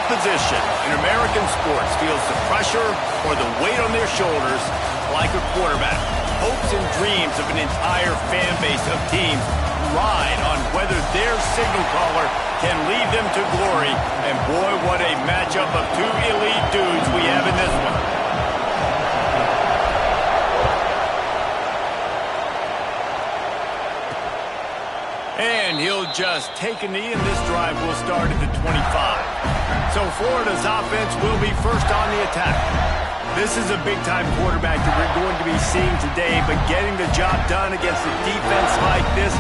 position in American sports feels the pressure or the weight on their shoulders like a quarterback. Hopes and dreams of an entire fan base of teams ride on whether their signal caller can lead them to glory. And boy, what a matchup of two elite dudes we have in this one. And he'll just take a knee, and this drive will start at the 25. So Florida's offense will be first on the attack. This is a big-time quarterback that we're going to be seeing today, but getting the job done against a defense like this,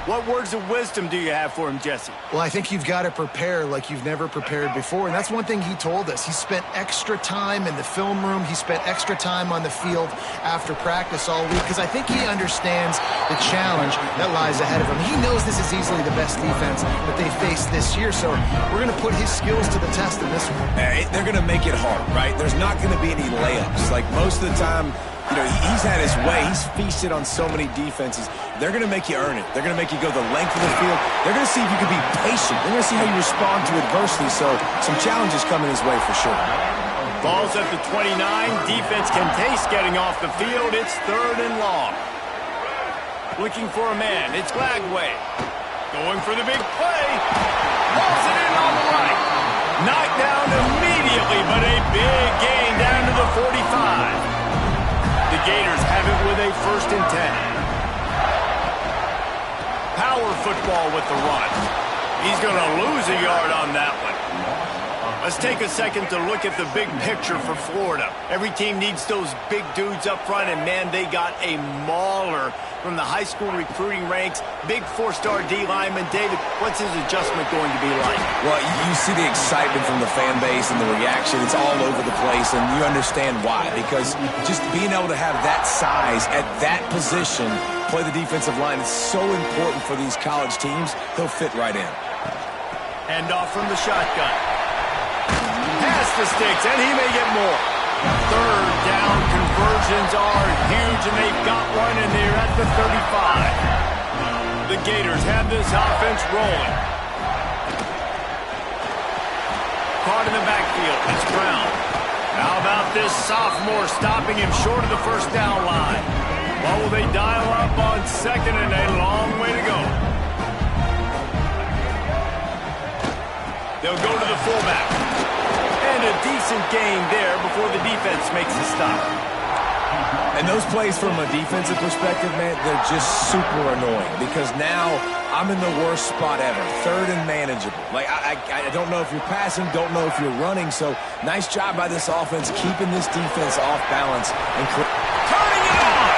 what words of wisdom do you have for him, Jesse? Well, I think you've got to prepare like you've never prepared before, and that's one thing he told us. He spent extra time in the film room. He spent extra time on the field after practice all week because I think he understands the challenge that lies ahead of him. He knows this is easily the best defense that they faced this year, so we're going to put his skills to the test in this one. They're going to make it hard, right? There's not going to be any layups. Like most of the time, you know, he's had his way. He's feasted on so many defenses. They're going to make you earn it. They're going to make you go the length of the field. They're going to see if you can be patient. They're going to see how you respond to adversity. So some challenges coming his way for sure. Ball's at the 29. Defense can taste getting off the field. It's 3rd and long. Looking for a man. It's Glagway. Going for the big play. Balls it in on the right. Knocked down immediately, but a big gain down to the 45. The Gators have it with a 1st and 10. Power football with the run. He's going to lose a yard on that one. Let's take a second to look at the big picture for Florida. Every team needs those big dudes up front, and man, they got a mauler from the high school recruiting ranks. Big 4-star D lineman. David, what's his adjustment going to be like? Well, you see the excitement from the fan base and the reaction. It's all over the place, and you understand why. Because just being able to have that size at that position, play the defensive line, is so important for these college teams. He'll fit right in. Hand off from the shotgun. Pass the sticks, and he may get more. 3rd down conversions are huge, and they've got one in there at the 35. The Gators have this offense rolling. Caught in the backfield. It's Brown. How about this sophomore stopping him short of the 1st down line? What will they dial up on 2nd, and a long way to go? They'll go to the fullback. And a decent gain there before the defense makes a stop. And those plays from a defensive perspective, man, they're just super annoying because now I'm in the worst spot ever. 3rd and manageable. Like, I don't know if you're passing, don't know if you're running. So nice job by this offense keeping this defense off balance and turning it on.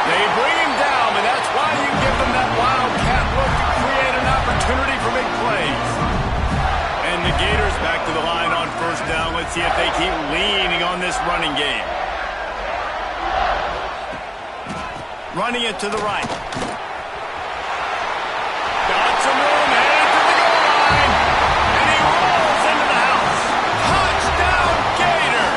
They bring him down, and that's why you give them that wildcat look to create an opportunity for big plays. And the Gators back to the line on 1st down. Let's see if they keep leaning on this running game. Running it to the right. Got some room, headed to the goal line. And he rolls into the house. Touchdown, Gator!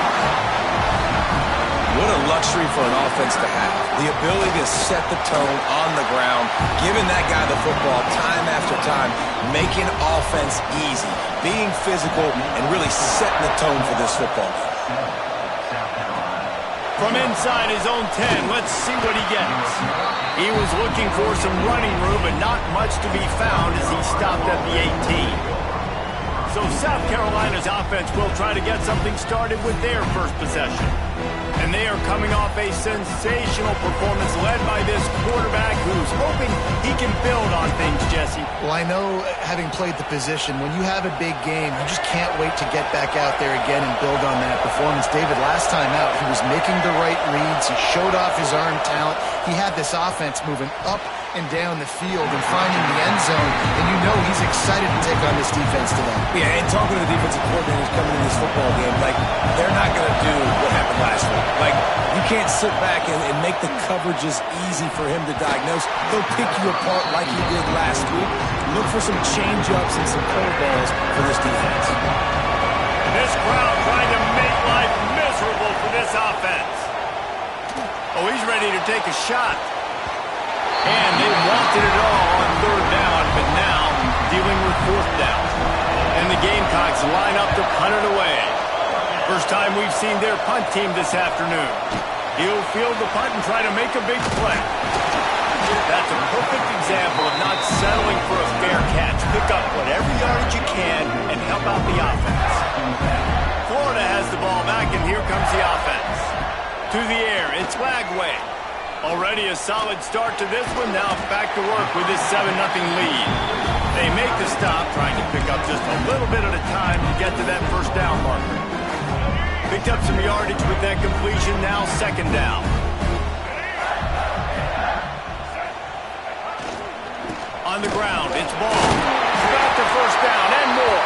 What a luxury for an offense to have. The ability to set the tone on the ground, giving that guy the football time after time, making offense easy, being physical, and really setting the tone for this football game. From inside his own 10, let's see what he gets. He was looking for some running room, but not much to be found as he stopped at the 18. So South Carolina's offense will try to get something started with their first possession. And they are coming off a sensational performance led by this quarterback who's hoping he can build on things, Jesse. Well, I know, having played the position, when you have a big game, you just can't wait to get back out there again and build on that performance. David, last time out, he was making the right reads. He showed off his arm talent. He had this offense moving up and down the field and finding the end zone, and you know he's excited to take on this defense today. Yeah, and talking to the defensive coordinators coming in this football game, like, they're not going to do what happened last week. Like, you can't sit back and make the coverages easy for him to diagnose. He'll pick you apart like he did last week. Look for some change-ups and some curveballs for this defense. This crowd trying to make life miserable for this offense. Oh, he's ready to take a shot. And they wanted it all on 3rd down, but now dealing with 4th down. And the Gamecocks line up to punt it away. First time we've seen their punt team this afternoon. He'll field the punt and try to make a big play. That's a perfect example of not settling for a fair catch. Pick up whatever yardage you can and help out the offense. Florida has the ball back, and here comes the offense. To the air, it's Lagway. Already a solid start to this one. Now back to work with this 7-0 lead. They make the stop, trying to pick up just a little bit at a time to get to that first down marker. Picked up some yardage with that completion, now second down. On the ground, it's Ball. He's got the first down and more.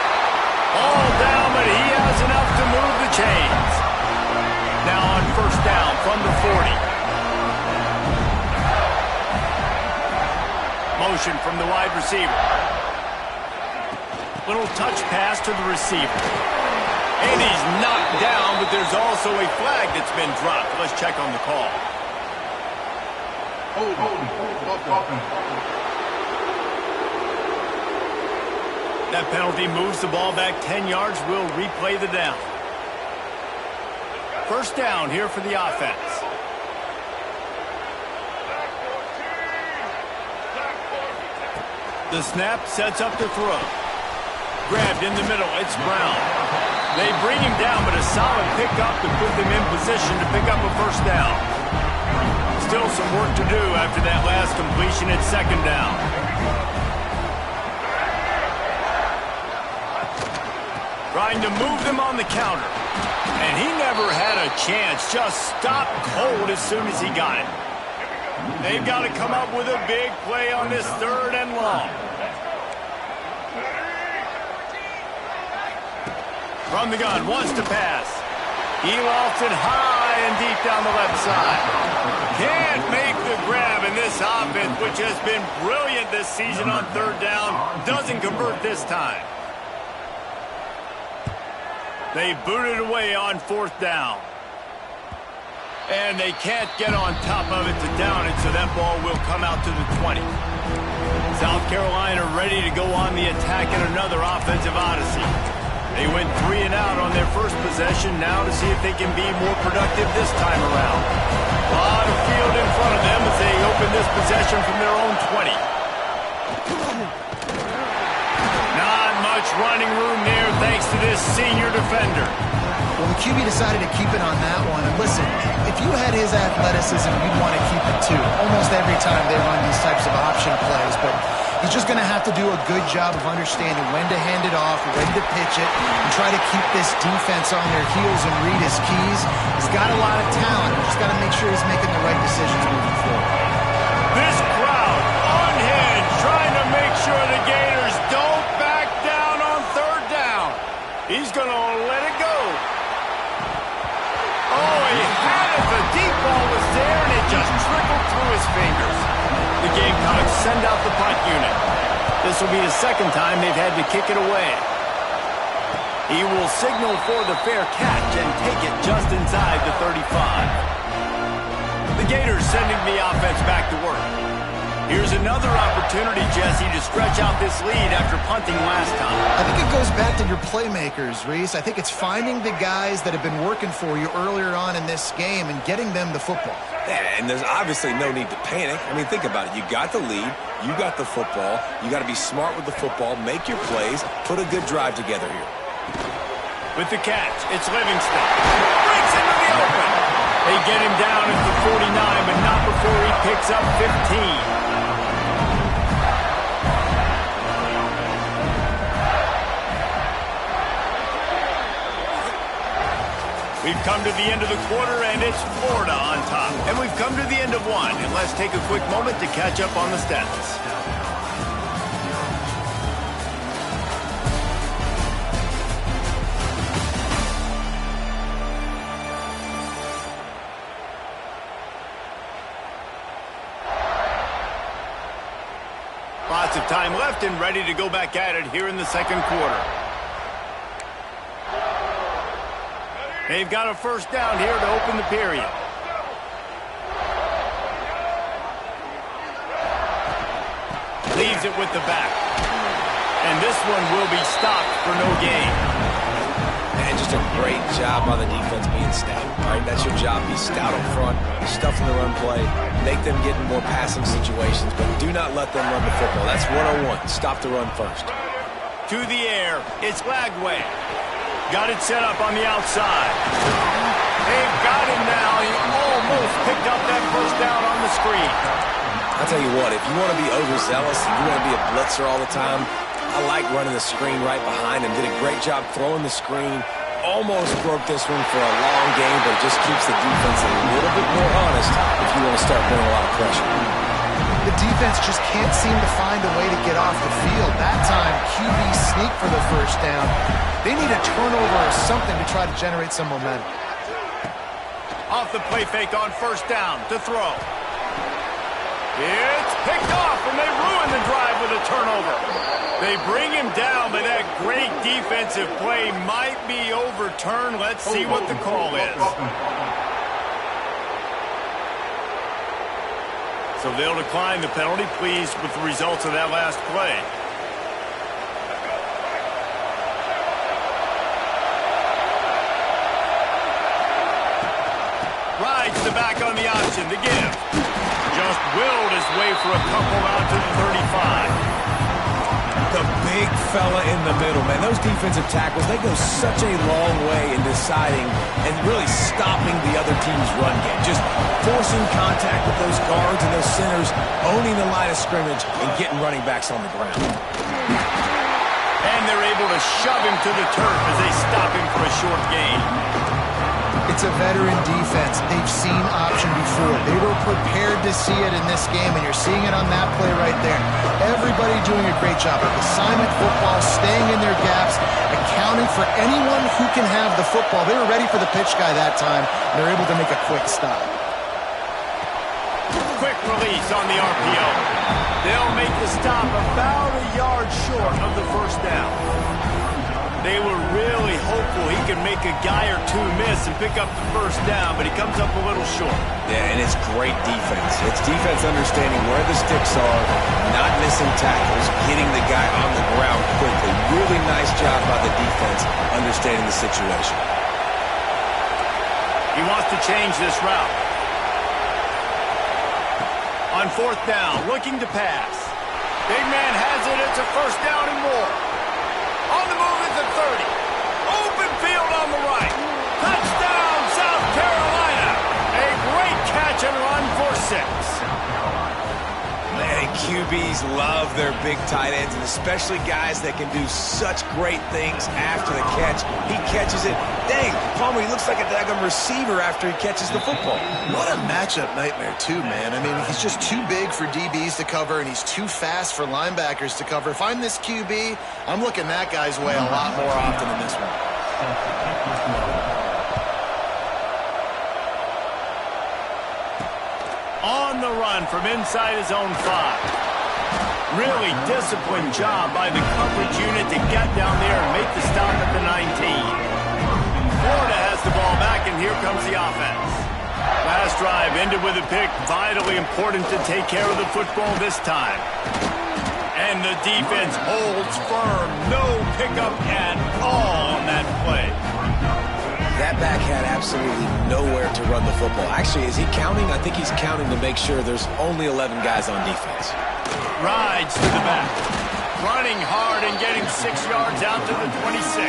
All down, but he has enough to move the chains. Now on first down from the 40. Motion from the wide receiver. Little touch pass to the receiver. And he's knocked down, but there's also a flag that's been dropped. Let's check on the call. That penalty moves the ball back 10 yards. We'll replay the down. First down here for the offense. The snap sets up the throw. Grabbed in the middle. It's Brown. They bring him down, but a solid pickup to put them in position to pick up a first down. Still some work to do after that last completion at second down. Trying to move them on the counter. And he never had a chance. Just stopped cold as soon as he got it. They've got to come up with a big play on this 3rd and long. From the gun, wants to pass. He lofts it high and deep down the left side. Can't make the grab, in this offense, which has been brilliant this season on 3rd down, doesn't convert this time. They boot it away on 4th down. And they can't get on top of it to down it, so that ball will come out to the 20. South Carolina ready to go on the attack in another offensive odyssey. They went 3 and out on their first possession, now to see if they can be more productive this time around. A lot of field in front of them as they open this possession from their own 20. Not much running room there thanks to this senior defender. Well, the QB decided to keep it on that one. And listen, if you had his athleticism, you'd want to keep it too. Almost every time they run these types of option plays. But he's just going to have to do a good job of understanding when to hand it off, when to pitch it, and try to keep this defense on their heels and read his keys. He's got a lot of talent. He's just got to make sure he's making the right decisions moving forward. This crowd unhinged, trying to make sure the Gators don't back down on 3rd down. He's going to let it go. Oh, he had it. The deep ball was there, and it just trickled through his fingers. The Gamecocks send out the punt unit. This will be the second time they've had to kick it away. He will signal for the fair catch and take it just inside the 35. The Gators sending the offense back to work. Here's another opportunity, Jesse, to stretch out this lead after punting last time. I think it goes back to your playmakers, Reese. I think it's finding the guys that have been working for you earlier on in this game and getting them the football. Yeah, and there's obviously no need to panic. I mean, think about it. You got the lead. You got the football. You got to be smart with the football, make your plays, put a good drive together here. With the catch, it's Livingston. Breaks into the open. They get him down at the 49, but not before he picks up 15. We've come to the end of the quarter, and it's Florida on top. And we've come to the end of one, and let's take a quick moment to catch up on the stats. Lots of time left and ready to go back at it here in the second quarter. They've got a first down here to open the period. Leaves it with the back. And this one will be stopped for no gain. And just a great job by the defense being stout. All right, that's your job. Be stout up front, stuff in the run play, make them get in more passing situations, but do not let them run the football. That's 101. Stop the run first. To the air, it's Lagway. Got it set up on the outside. They've got him now. He almost picked up that first down on the screen. I'll tell you what, if you want to be overzealous, if you want to be a blitzer all the time, I like running the screen right behind him. Did a great job throwing the screen. Almost broke this one for a long game, but it just keeps the defense a little bit more honest if you want to start bringing a lot of pressure. The defense just can't seem to find a way to get off the field. That time, QB sneak for the first down. They need a turnover or something to try to generate some momentum. Off the play fake on first down to throw. It's picked off, and they ruin the drive with a turnover. They bring him down, but that great defensive play might be overturned. Let's see what the call is. So they'll decline the penalty, pleased with the results of that last play. Rides the back on the option to give. Just willed his way for a couple out to the 35. The big fella in the middle, man. Those defensive tackles, they go such a long way in deciding and really stopping the other team's run game. Just forcing contact with those guards and those centers, owning the line of scrimmage, and getting running backs on the ground. And they're able to shove him to the turf as they stop him for a short gain. It's a veteran defense. They've seen option before. They were prepared to see it in this game, and you're seeing it on that play right there. Everybody doing a great job of assignment football, staying in their gaps, accounting for anyone who can have the football. They were ready for the pitch guy that time, and they're able to make a quick stop. Quick release on the RPO. They'll make the stop about a yard short of the first down. They were really hopeful he could make a guy or two miss and pick up the first down, but he comes up a little short. Yeah, and it's great defense. It's defense understanding where the sticks are, not missing tackles, getting the guy on the ground quickly. Really nice job by the defense understanding the situation. He wants to change this route. On fourth down, looking to pass. Big man has it. It's a first down and more. On the move at the 30. Open field on the right. Touchdown, South Carolina. A great catch and run for 6. Man, QBs love their big tight ends, and especially guys that can do such great things after the catch. He catches it. Dang, Palmer, he looks like a daggone receiver after he catches the football. What a matchup nightmare, too, man. I mean, he's just too big for DBs to cover, and he's too fast for linebackers to cover. If I'm this QB, I'm looking that guy's way a lot more often than this one. On the run from inside his own 5. Really disciplined job by the coverage unit to get down there and make the stop at the 19. Florida has the ball back, and here comes the offense. Last drive ended with a pick. Vitally important to take care of the football this time. And the defense holds firm. No pickup at all on that play. That back had absolutely nowhere to run the football. Actually, is he counting? I think he's counting to make sure there's only 11 guys on defense. Rides to the back. Running hard and getting 6 yards out to the 26.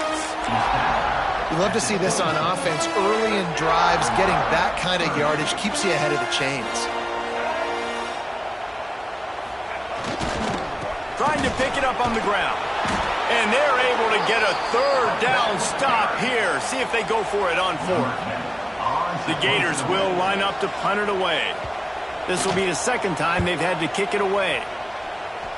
We love to see this on offense. Early in drives, getting that kind of yardage keeps you ahead of the chains. Trying to pick it up on the ground. And they're able to get a third down stop here. See if they go for it on 4th. The Gators will line up to punt it away. This will be the second time they've had to kick it away.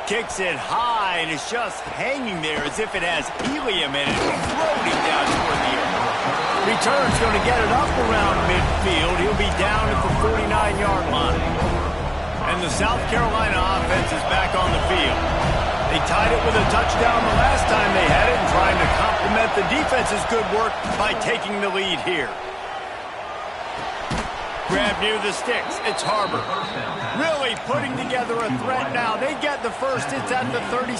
Kicks it high, and it's just hanging there as if it has helium in it, floating down toward the air. Return's going to get it up around midfield. He'll be down at the 49-yard line. And the South Carolina offense is back on the field. They tied it with a touchdown the last time they had it, and trying to complement the defense's good work by taking the lead here. grab near the sticks. It's Harbor. Really putting together a threat now. They get the first. It's at the 37.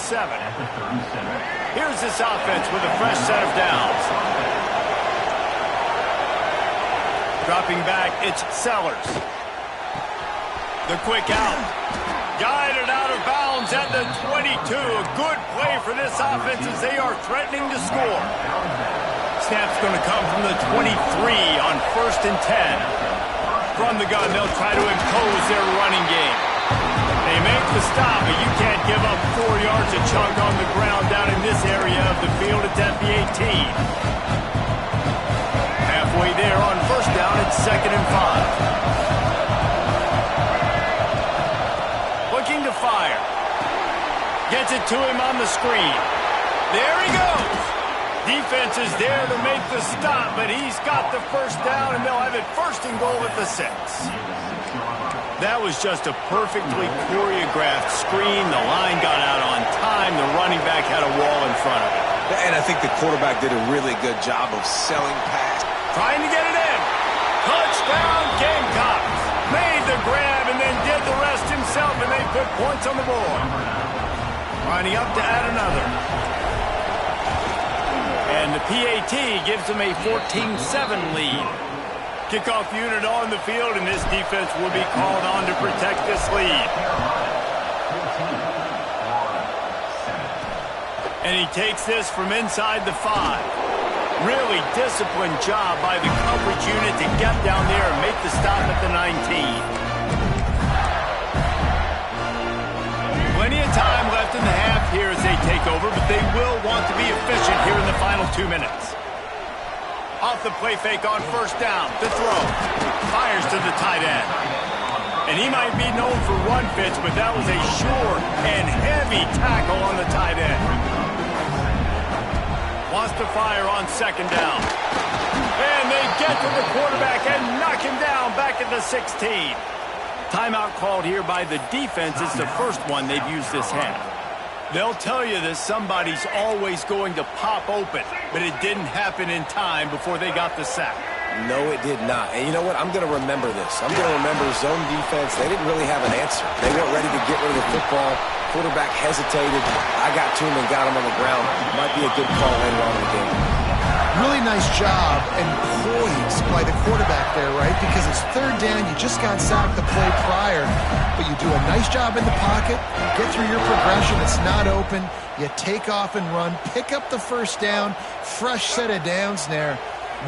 Here's this offense with a fresh set of downs. Dropping back, it's Sellers. The quick out. Guided out of bounds at the 22. A good play for this offense as they are threatening to score. Snap's going to come from the 23 on 1st and 10. From the gun, they'll try to impose their running game. They make the stop, but you can't give up 4 yards a chunk on the ground down in this area of the field. It's at the 18. Halfway there on 1st down, it's 2nd and 5. Looking to fire. Gets it to him on the screen. There he goes. Defense is there to make the stop, but he's got the first down, and they'll have it 1st and goal at the 6. That was just a perfectly choreographed screen. The line got out on time. The running back had a wall in front of it. And I think the quarterback did a really good job of selling past. Trying to get it in. Touchdown, Gamecocks. Made the grab and then did the rest himself, and they put points on the board. Lining up to add another. And the PAT gives them a 14-7 lead. Kickoff unit on the field, and this defense will be called on to protect this lead. And he takes this from inside the 5. Really disciplined job by the coverage unit to get down there and make the stop at the 19. Plenty of time left in the half here as they take over, but they will want to be efficient here in the final 2 minutes. Off the play fake on 1st down. The throw. Fires to the tight end. And he might be known for run fits, but that was a sure and heavy tackle on the tight end. Wants to fire on 2nd down. And they get to the quarterback and knock him down back at the 16. Timeout called here by the defense. It's the first one they've used this half. They'll tell you that somebody's always going to pop open, but it didn't happen in time before they got the sack. No, it did not. And you know what? I'm going to remember this. I'm going to remember zone defense. They didn't really have an answer. They weren't ready to get rid of the football. Quarterback hesitated. I got to him and got him on the ground. Might be a good call later on in the game. Really nice job and poise by the quarterback there, right? Because it's 3rd down. You just got sacked the play prior, but you do a nice job in the pocket, get through your progression. It's not open. You take off and run, pick up the 1st down, fresh set of downs there.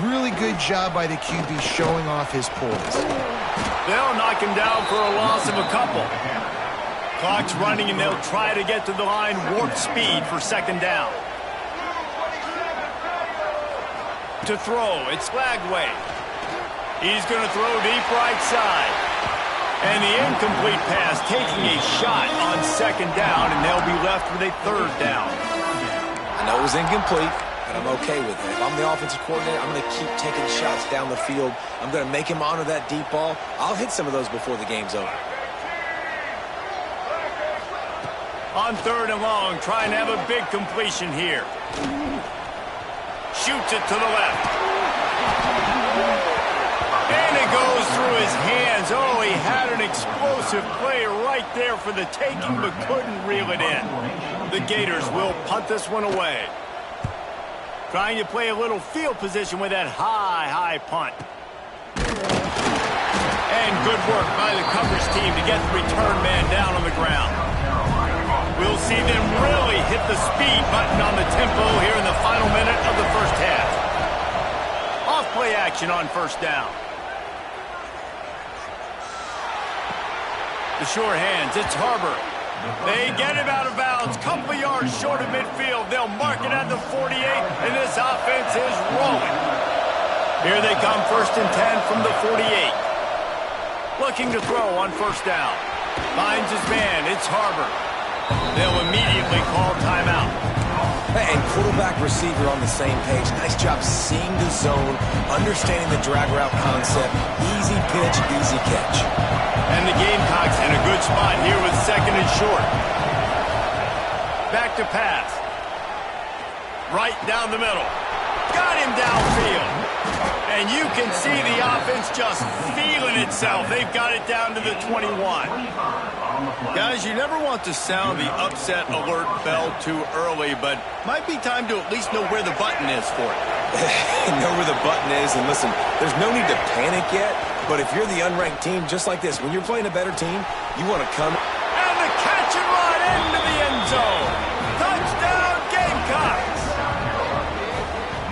Really good job by the QB showing off his poise. They'll knock him down for a loss of a couple. Clock's running, and they'll try to get to the line warp speed for 2nd down. To throw, it's Lagway. He's going to throw deep right side. And the incomplete pass taking a shot on 2nd down, and they'll be left with a 3rd down. I know it was incomplete, but I'm okay with it. If I'm the offensive coordinator, I'm going to keep taking shots down the field. I'm going to make him honor that deep ball. I'll hit some of those before the game's over. On 3rd and long, trying to have a big completion here. Shoots it to the left. And it goes through his hands. Oh, he had an explosive play right there for the taking, but couldn't reel it in. The Gators will punt this one away. Trying to play a little field position with that high punt. And good work by the coverage team to get the return man down on the ground. We'll see them really hit the speed button on the tempo here in the final minute of the 1st half. Off play action on 1st down. The short hands, it's Harbor. They get him out of bounds, couple of yards short of midfield. They'll mark it at the 48, and this offense is rolling. Here they come 1st and 10 from the 48. Looking to throw on 1st down. Finds his man, it's Harbor. They'll immediately call timeout. And quarterback receiver on the same page. Nice job seeing the zone, understanding the drag route concept. Easy pitch, easy catch. And the Gamecocks in a good spot here with 2nd and short. Back to pass. Right down the middle. Got him downfield. And you can see the offense just feeling itself. They've got it down to the 21. Guys, you never want to sound the upset alert bell too early, but might be time to at least know where the button is for it. Know where the button is, and listen, there's no need to panic yet, but if you're the unranked team, just like this, when you're playing a better team, you want to come. And the catch and run into the end zone. Touchdown, Gamecocks!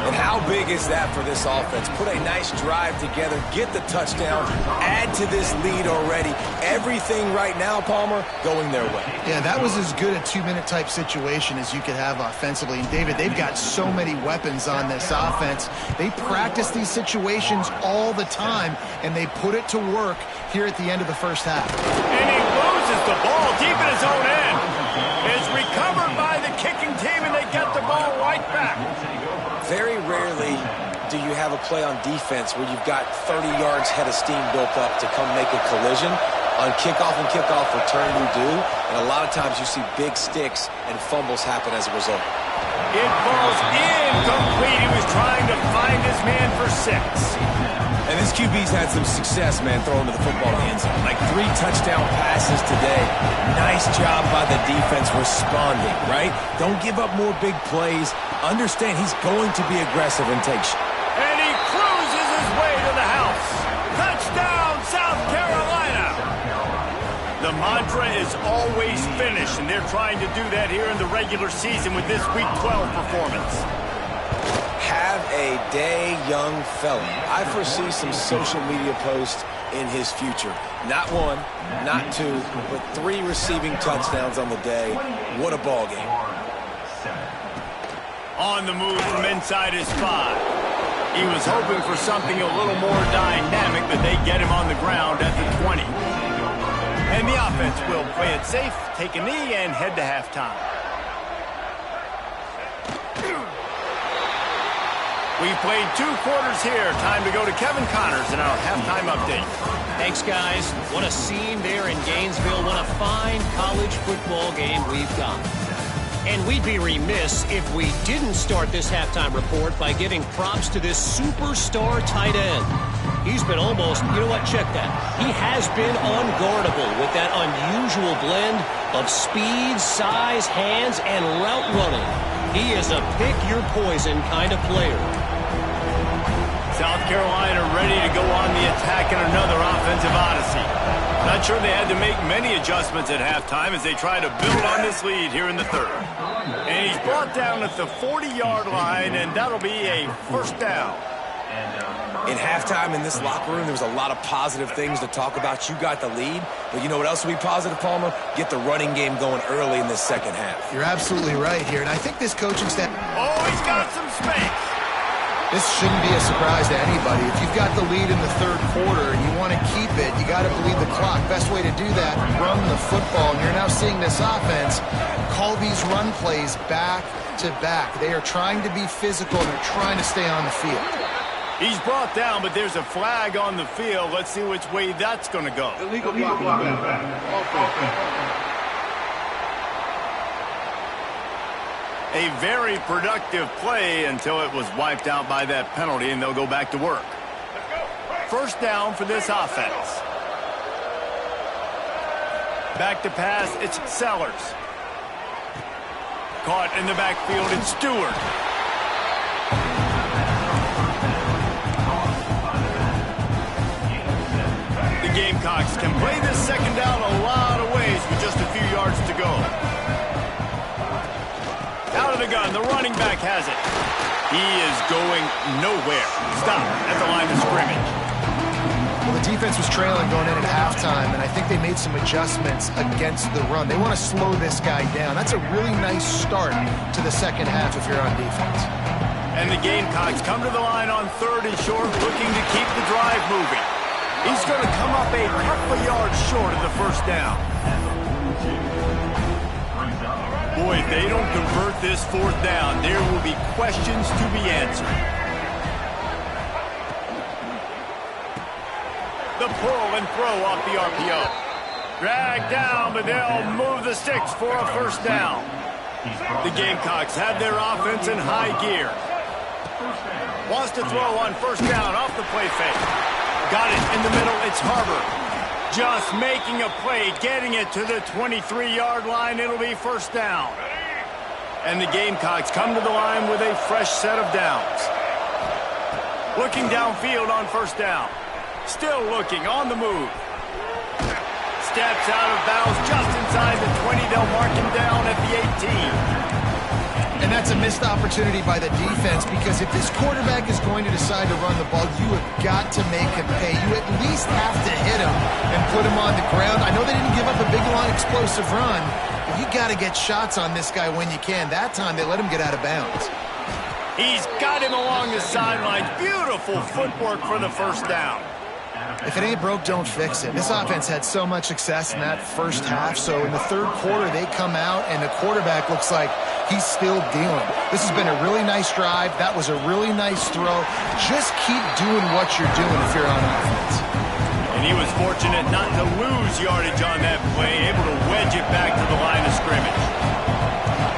And how big is that for this offense? Put a nice drive together, get the touchdown, add to this lead already. Everything right now, Palmer, going their way. Yeah, that was as good a two-minute type situation as you could have offensively. And, David, they've got so many weapons on this offense. They practice these situations all the time, and they put it to work here at the end of the first half. And he loses the ball deep in his own end. It's recovered by the kicking team, and they get the ball right back. Very rarely do you have a play on defense where you've got 30 yards head of steam built up to come make a collision. On kickoff and kickoff return, you do. And a lot of times you see big sticks and fumbles happen as a result. It falls incomplete. He was trying to find his man for 6. And this QB's had some success, man, throwing to the football in the end zone. Like 3 touchdown passes today. Nice job by the defense responding, right? Don't give up more big plays. Understand he's going to be aggressive and take shots. And he cruises his way to the house. Touchdown, South Carolina. The mantra is always finish, and they're trying to do that here in the regular season with this Week 12 performance. Have a day, young fella. I foresee some social media posts in his future. Not 1, not 2, but 3 receiving touchdowns on the day. What a ball game. On the move from inside his 5. He was hoping for something a little more dynamic, but they get him on the ground at the 20. And the offense will play it safe, take a knee, and head to halftime. We've played 2 quarters here. Time to go to Kevin Connors in our halftime update. Thanks, guys. What a scene there in Gainesville. What a fine college football game we've got. And we'd be remiss if we didn't start this halftime report by giving props to this superstar tight end. He's been almost, you know what, check that. He has been unguardable with that unusual blend of speed, size, hands, and route running. He is a pick-your-poison kind of player. South Carolina ready to go on the attack in another offensive odyssey. Not sure they had to make many adjustments at halftime as they try to build on this lead here in the 3rd. And he's brought down at the 40-yard line, and that'll be a first down. In halftime in this locker room, there was a lot of positive things to talk about. You got the lead, but you know what else will be positive, Palmer? Get the running game going early in this second half. You're absolutely right here, and I think this coaching staff... Oh, he's got some space. This shouldn't be a surprise to anybody. If you've got the lead in the 3rd quarter and you want to keep it, you got to bleed the clock. Best way to do that, run the football. And you're now seeing this offense call these run plays back to back. They are trying to be physical, and they're trying to stay on the field. He's brought down, but there's a flag on the field. Let's see which way that's going to go. Illegal block. A very productive play until it was wiped out by that penalty, and they'll go back to work. First down for this offense. Back to pass, it's Sellers. Caught in the backfield, it's Stewart. The Gamecocks can play this second down a lot of ways with just a few yards to go. Out of the gun, the running back has it. He is going nowhere. Stop at the line of scrimmage. Well, the defense was trailing going in at halftime, and I think they made some adjustments against the run. They want to slow this guy down. That's a really nice start to the second half if you're on defense. And the Gamecocks come to the line on 3rd and short, looking to keep the drive moving. He's going to come up a couple of yards short of the first down. Boy, if they don't convert this 4th down, there will be questions to be answered. The pull and throw off the RPO. Dragged down, but they'll move the sticks for a first down. The Gamecocks have their offense in high gear. Wants to throw on first down off the play fake. Got it in the middle. It's Harbor. Just making a play, getting it to the 23-yard line. It'll be first down. And the Gamecocks come to the line with a fresh set of downs. Looking downfield on first down. Still looking on the move. Steps out of bounds just inside the 20. They'll mark him down at the 18. And that's a missed opportunity by the defense, because if this quarterback is going to decide to run the ball, you have got to make him pay. You at least have to hit him and put him on the ground. I know they didn't give up a big, long, explosive run, but you got to get shots on this guy when you can. That time, they let him get out of bounds. He's got him along the sidelines. Beautiful footwork for the first down. If it ain't broke, don't fix it. This offense had so much success in that first half, so in the third quarter, they come out, and the quarterback looks like he's still dealing. This has been a really nice drive. That was a really nice throw. Just keep doing what you're doing if you're on offense. And he was fortunate not to lose yardage on that play, able to wedge it back to the line of scrimmage.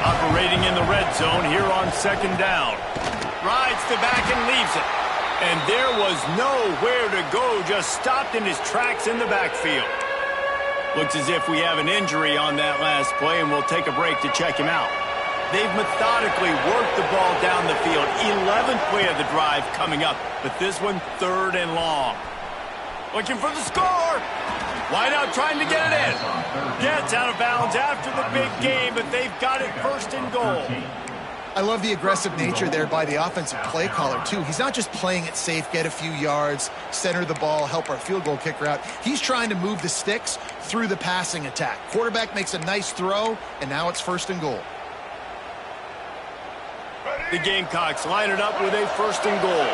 Operating in the red zone here on second down. Rides the back and leaves it. And there was nowhere to go, just stopped in his tracks in the backfield. Looks as if we have an injury on that last play, and we'll take a break to check him out. They've methodically worked the ball down the field. 11th play of the drive coming up, but this one third and long. Looking for the score. Wideout trying to get it in. Gets out of bounds after the big game, but they've got it first and goal. I love the aggressive nature there by the offensive play caller, too. He's not just playing it safe, get a few yards, center the ball, help our field goal kicker out. He's trying to move the sticks through the passing attack. Quarterback makes a nice throw, and now it's first and goal. The Gamecocks line it up with a first and goal.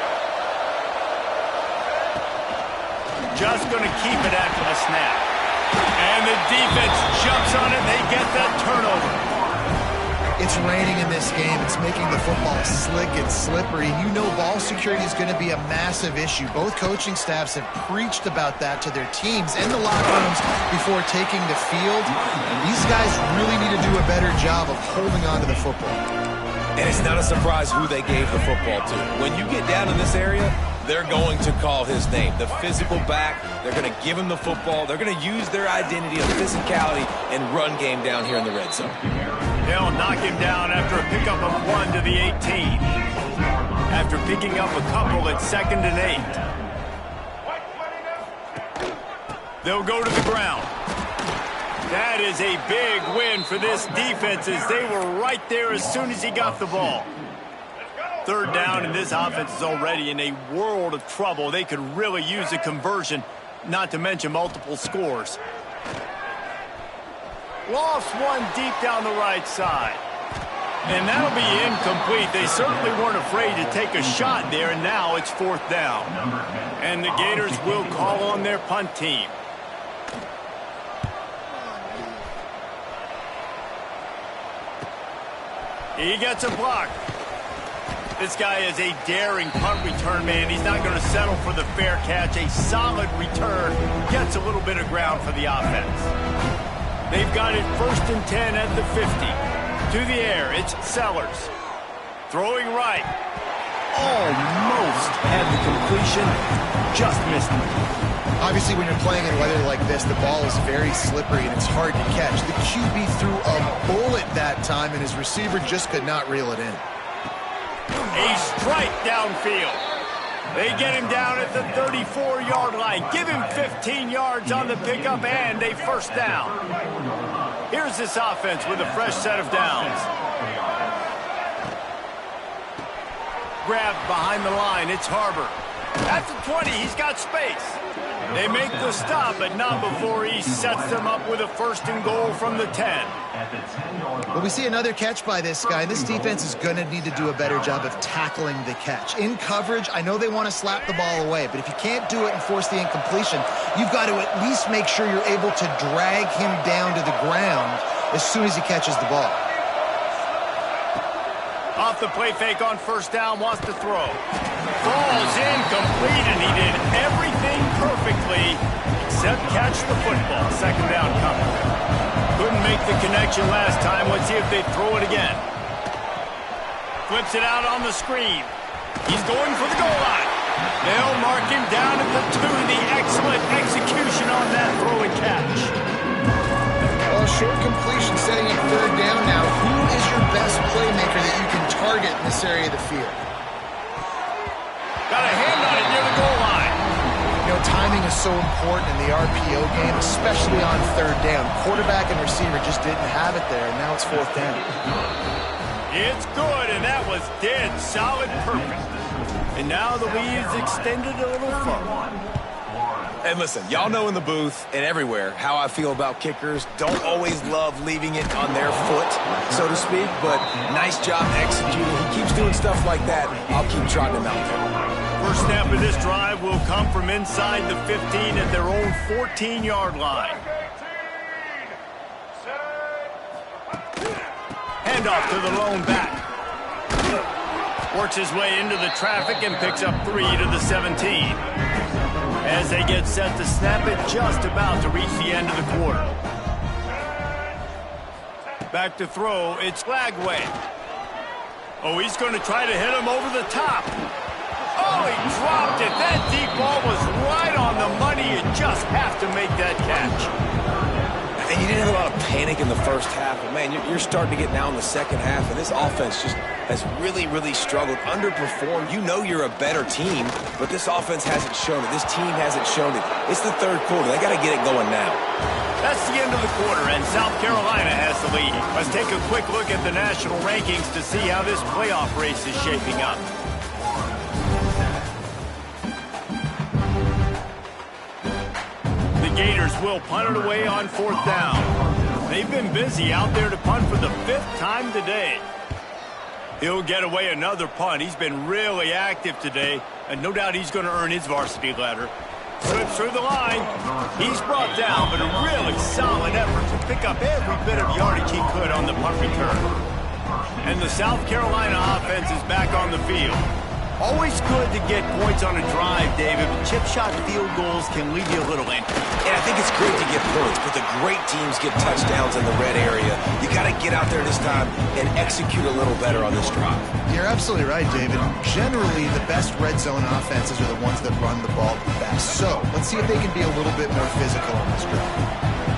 Just going to keep it after the snap. And the defense jumps on it. They get that turnover. It's raining in this game. It's making the football slick and slippery. You know ball security is going to be a massive issue. Both coaching staffs have preached about that to their teams and the locker rooms before taking the field. And these guys really need to do a better job of holding on to the football. And it's not a surprise who they gave the football to. When you get down in this area, they're going to call his name. The physical back, they're going to give him the football. They're going to use their identity of physicality and run game down here in the red zone. They'll knock him down after a pickup of 1 to the 18. After picking up a couple at 2nd and 8. They'll go to the ground. That is a big win for this defense, as they were right there as soon as he got the ball. Third down, and this offense is already in a world of trouble. They could really use a conversion, not to mention multiple scores. Lost one deep down the right side. And that'll be incomplete. They certainly weren't afraid to take a shot there, and now it's fourth down. And the Gators will call on their punt team. He gets a block. This guy is a daring punt return man. He's not going to settle for the fair catch. A solid return. Gets a little bit of ground for the offense. They've got it 1st and 10 at the 50. To the air, it's Sellers. Throwing right. Almost had the completion. Just missed it. Obviously, when you're playing in weather like this, the ball is very slippery and it's hard to catch. The QB threw a bullet that time, and his receiver just could not reel it in. A strike downfield. They get him down at the 34-yard line. Give him 15 yards on the pickup and a first down. Here's this offense with a fresh set of downs. Grabbed behind the line. It's Harbor. At the 20, he's got space. They make the stop, but not before he sets them up with a first and goal from the 10. Well, we see another catch by this guy. This defense is going to need to do a better job of tackling the catch. In coverage, I know they want to slap the ball away, but if you can't do it and force the incompletion, you've got to at least make sure you're able to drag him down to the ground as soon as he catches the ball. Off the play fake on first down, wants to throw. Falls incomplete, and he did everything perfectly except catch the football. Second down coming. Couldn't make the connection last time. Let's see if they throw it again. Flips it out on the screen. He's going for the goal line. They'll mark him down at the 2. The excellent execution on that throw and catch. Well, short completion setting up third down now. Who is your best playmaker that you can target in this area of the field? Got a hand on it near the goal line. You know, timing is so important in the RPO game, especially on third down. Quarterback and receiver just didn't have it there, and now it's fourth down. It's good, and that was dead solid perfect. And now the lead is extended a little further. And listen, y'all know in the booth and everywhere how I feel about kickers. Don't always love leaving it on their foot, so to speak, but nice job executing. He keeps doing stuff like that. I'll keep trotting him out there. First snap of this drive will come from inside the 15 at their own 14-yard line. Handoff to the lone back. Works his way into the traffic and picks up 3 to the 17. As they get set to snap it, just about to reach the end of the quarter. Back to throw, it's Lagway. Oh, he's going to try to hit him over the top. Oh, he dropped it. That deep ball was right on the money. You just have to make that catch. And you didn't have a lot of panic in the first half, but man, you're starting to get now in the second half, and this offense just has really, really struggled, underperformed. You know you're a better team, but this offense hasn't shown it. This team hasn't shown it. It's the third quarter. They got to get it going now. That's the end of the quarter, and South Carolina has the lead. Let's take a quick look at the national rankings to see how this playoff race is shaping up. The Gators will punt it away on fourth down. They've been busy out there to punt for the 5th time today. He'll get away another punt. He's been really active today, and no doubt he's going to earn his varsity ladder. Slips through the line. He's brought down, but a really solid effort to pick up every bit of yardage he could on the punt return. And the South Carolina offense is back on the field. Always good to get points on a drive, David, but chip shot field goals can leave you a little empty. And I think it's great to get points, but the great teams get touchdowns in the red area. You got to get out there this time and execute a little better on this drive. You're absolutely right, David. Generally, the best red zone offenses are the ones that run the ball the best. So let's see if they can be a little bit more physical on this drive.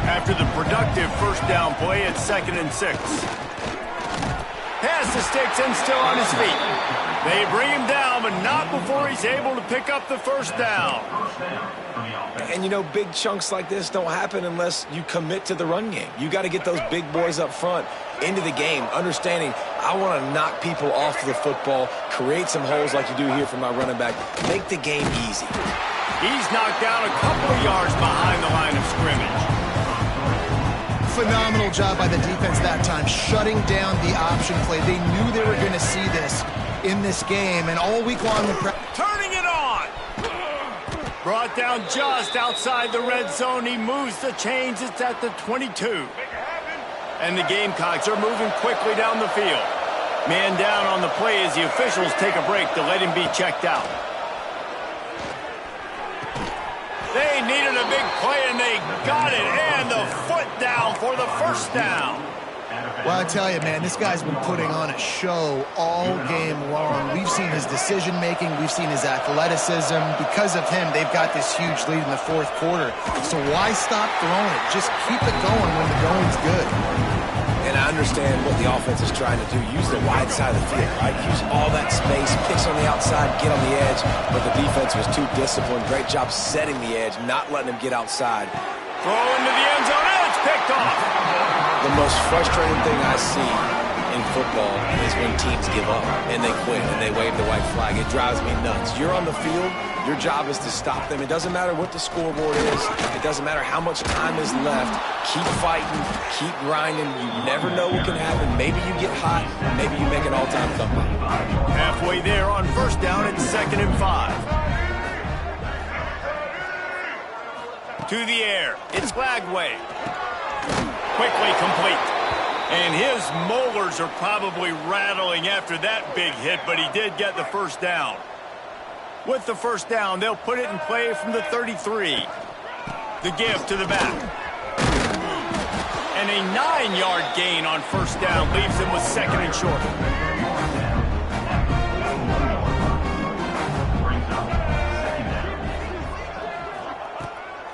After the productive first down play, it's 2nd and 6. Pass to Sticks and still on his feet. They bring him down, but not before he's able to pick up the first down. And, you know, big chunks like this don't happen unless you commit to the run game. You got to get those big boys up front into the game, understanding I want to knock people off the football, create some holes like you do here for my running back, make the game easy. He's knocked down a couple of yards behind the line of scrimmage. Phenomenal job by the defense that time, shutting down the option play. They knew they were going to see this in this game, and all week long, turning it on. Brought down just outside the red zone. He moves the chains. It's at the 22. And the Gamecocks are moving quickly down the field. Man down on the play as the officials take a break to let him be checked out. They needed a big play, and they got it. And the foot down for the first down. Well, I tell you, man, this guy's been putting on a show all game long. We've seen his decision-making. We've seen his athleticism. Because of him, they've got this huge lead in the fourth quarter. So why stop throwing it? Just keep it going when the going's good. And I understand what the offense is trying to do. Use the wide side of the field, right? Use all that space, picks on the outside, get on the edge. But the defense was too disciplined. Great job setting the edge, not letting him get outside. Throw into the end zone, and it's picked off. The most frustrating thing I see in football is when teams give up and they quit and they wave the white flag. It drives me nuts. You're on the field. Your job is to stop them. It doesn't matter what the scoreboard is. It doesn't matter how much time is left. Keep fighting. Keep grinding. You never know what can happen. Maybe you get hot. Maybe you make an all-time comeback. Halfway there on first down, it's 2nd and 5. To the air. It's Lagway. Quickly complete. And his molars are probably rattling after that big hit, but he did get the first down. With the first down, they'll put it in play from the 33. The give to the back. And a 9-yard gain on first down leaves him with 2nd and short.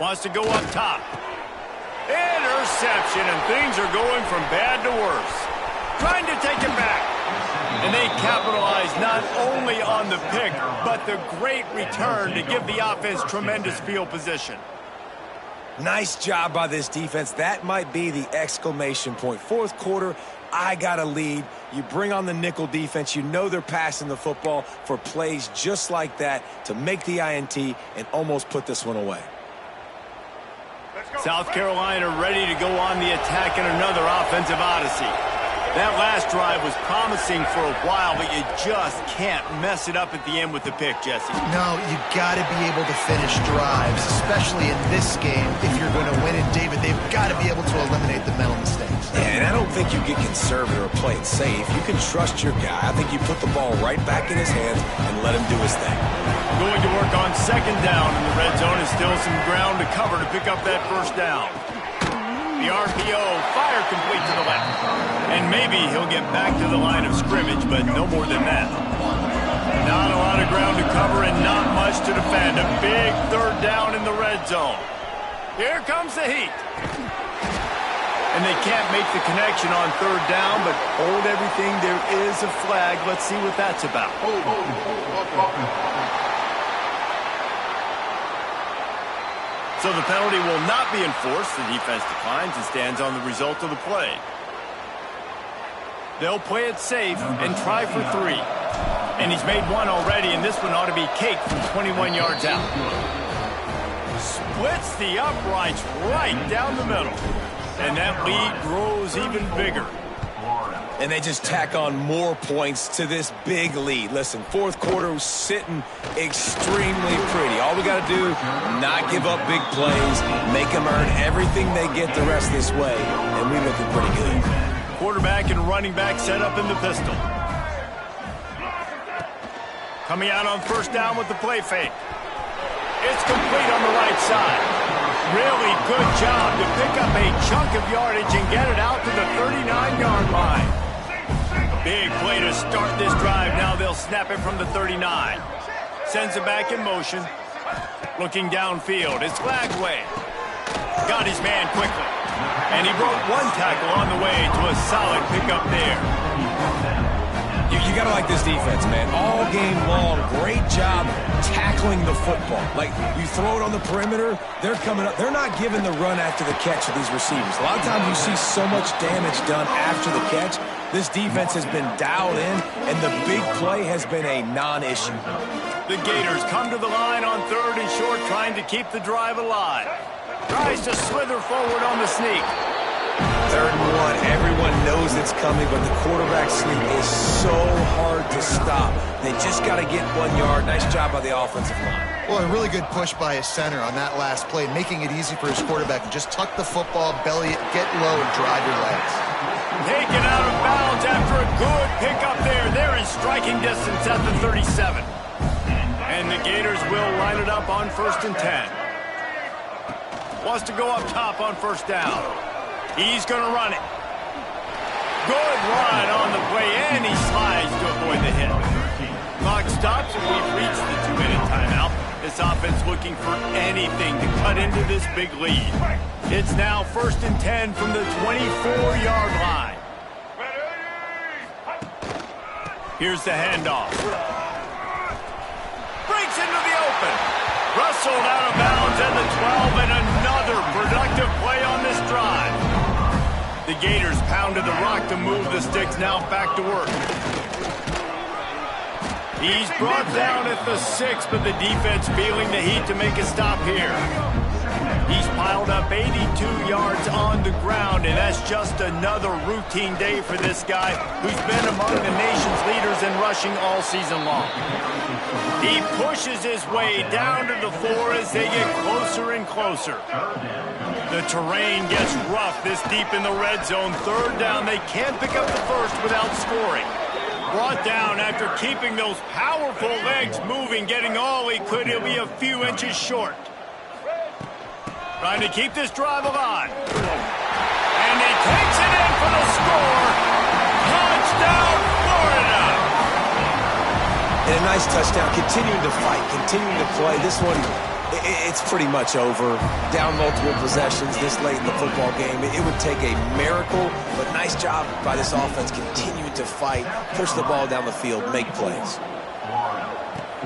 Wants to go up top. Interception, and things are going from bad to worse. Trying to take it back. And they capitalize not only on the pick, but the great return to give the offense tremendous field position. Nice job by this defense. That might be the exclamation point. Fourth quarter, I got a lead. You bring on the nickel defense. You know they're passing the football for plays just like that to make the INT and almost put this one away. South Carolina ready to go on the attack in another offensive odyssey. That last drive was promising for a while, but you just can't mess it up at the end with the pick, Jesse. No, you got to be able to finish drives, especially in this game. If you're going to win it, David, they've got to be able to eliminate the mental mistakes. Yeah, and I don't think you get conservative or play it safe. You can trust your guy. I think you put the ball right back in his hands and let him do his thing. Going to work on second down in the red zone, and still some ground to cover to pick up that first down. The RPO, fire complete to the left. And maybe he'll get back to the line of scrimmage, but no more than that. Not a lot of ground to cover and not much to defend. A big third down in the red zone. Here comes the heat. And they can't make the connection on third down, but hold everything. There is a flag. Let's see what that's about. So the penalty will not be enforced. The defense declines and stands on the result of the play. They'll play it safe and try for 3. And he's made one already, and this one ought to be caked from 21 yards out. Splits the uprights right down the middle. And that lead grows even bigger. And they just tack on more points to this big lead. Listen, fourth quarter was sitting extremely pretty. All we got to do, not give up big plays, make them earn everything they get the rest of this way, and we're looking pretty good. Quarterback and running back set up in the pistol. Coming out on first down with the play fake. It's complete on the right side. Really good job to pick up a chunk of yardage and get it out to the 39-yard line. Big play to start this drive. Now they'll snap it from the 39. Sends it back in motion. Looking downfield. It's Lagway. Got his man quickly. And he broke one tackle on the way to a solid pickup there. You got to like this defense, man. All game long, great job tackling the football. Like, you throw it on the perimeter, they're coming up. They're not giving the run after the catch to these receivers. A lot of times you see so much damage done after the catch. This defense has been dialed in, and the big play has been a non-issue. The Gators come to the line on third and short, trying to keep the drive alive. Tries to slither forward on the sneak. Third and 1, everyone knows it's coming, but the quarterback sneak is so hard to stop. They just got to get 1 yard. Nice job by the offensive line. Well, a really good push by his center on that last play, making it easy for his quarterback to just tuck the football, belly it, get low, and drive your legs. Taken out of bounds after a good pickup there. They're in striking distance at the 37. And the Gators will line it up on 1st and 10. Wants to go up top on first down. He's going to run it. Good run on the play, and he slides to avoid the hit. Clock stops, and we've reached the 2-minute timeout. This offense looking for anything to cut into this big lead. It's now 1st and 10 from the 24-yard line. Here's the handoff. Breaks into the open. Rustled out of bounds at the 12, and another productive play on this drive. The Gators pounded the rock to move the sticks, now back to work. He's brought down at the 6, but the defense feeling the heat to make a stop here. He's piled up 82 yards on the ground, and that's just another routine day for this guy who's been among the nation's leaders in rushing all season long. He pushes his way down to the 4 as they get closer and closer. The terrain gets rough this deep in the red zone. Third down, they can't pick up the first without scoring. Brought down after keeping those powerful legs moving, getting all he could. He'll be a few inches short. Trying to keep this drive alive. And he takes it in for the score. Touchdown, Florida! And a nice touchdown, continuing to fight, continuing to play. This one it's pretty much over. Down multiple possessions this late in the football game. It would take a miracle, but nice job by this offense continuing to fight, push the ball down the field, make plays.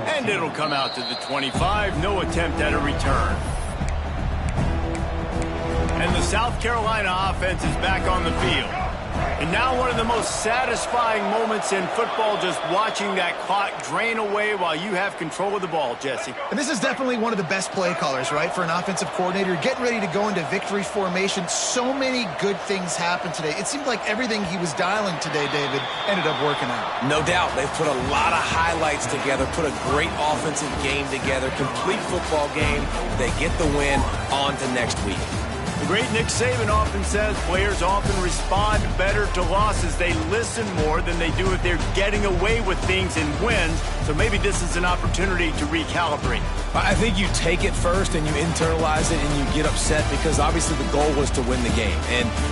And it'll come out to the 25. No attempt at a return. And the South Carolina offense is back on the field. And now one of the most satisfying moments in football, just watching that clock drain away while you have control of the ball, Jesse. And this is definitely one of the best play callers, right, for an offensive coordinator. Getting ready to go into victory formation. So many good things happened today. It seemed like everything he was dialing today, David, ended up working out. No doubt. They've put a lot of highlights together, put a great offensive game together, complete football game. They get the win. On to next week. The great Nick Saban often says players often respond better to losses. They listen more than they do if they're getting away with things in wins. So maybe this is an opportunity to recalibrate. I think you take it first and you internalize it and you get upset because obviously the goal was to win the game.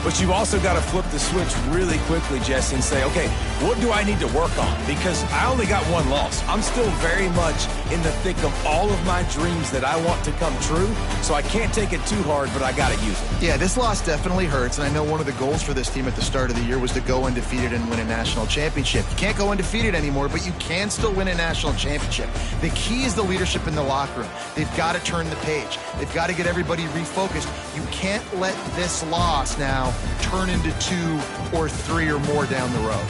But you've also got to flip the switch really quickly, Jesse, and say, okay, what do I need to work on? Because I only got one loss. I'm still very much in the thick of all of my dreams that I want to come true. So I can't take it too hard, but I got to use it. Yeah, this loss definitely hurts, and I know one of the goals for this team at the start of the year was to go undefeated and win a national championship. You can't go undefeated anymore, but you can still win a national championship. The key is the leadership in the locker room. They've got to turn the page. They've got to get everybody refocused. You can't let this loss now turn into 2 or 3 or more down the road.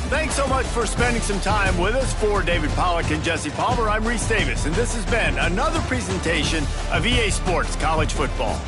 Thanks so much for spending some time with us. For David Pollack and Jesse Palmer, I'm Reese Davis, and this has been another presentation of EA Sports College Football.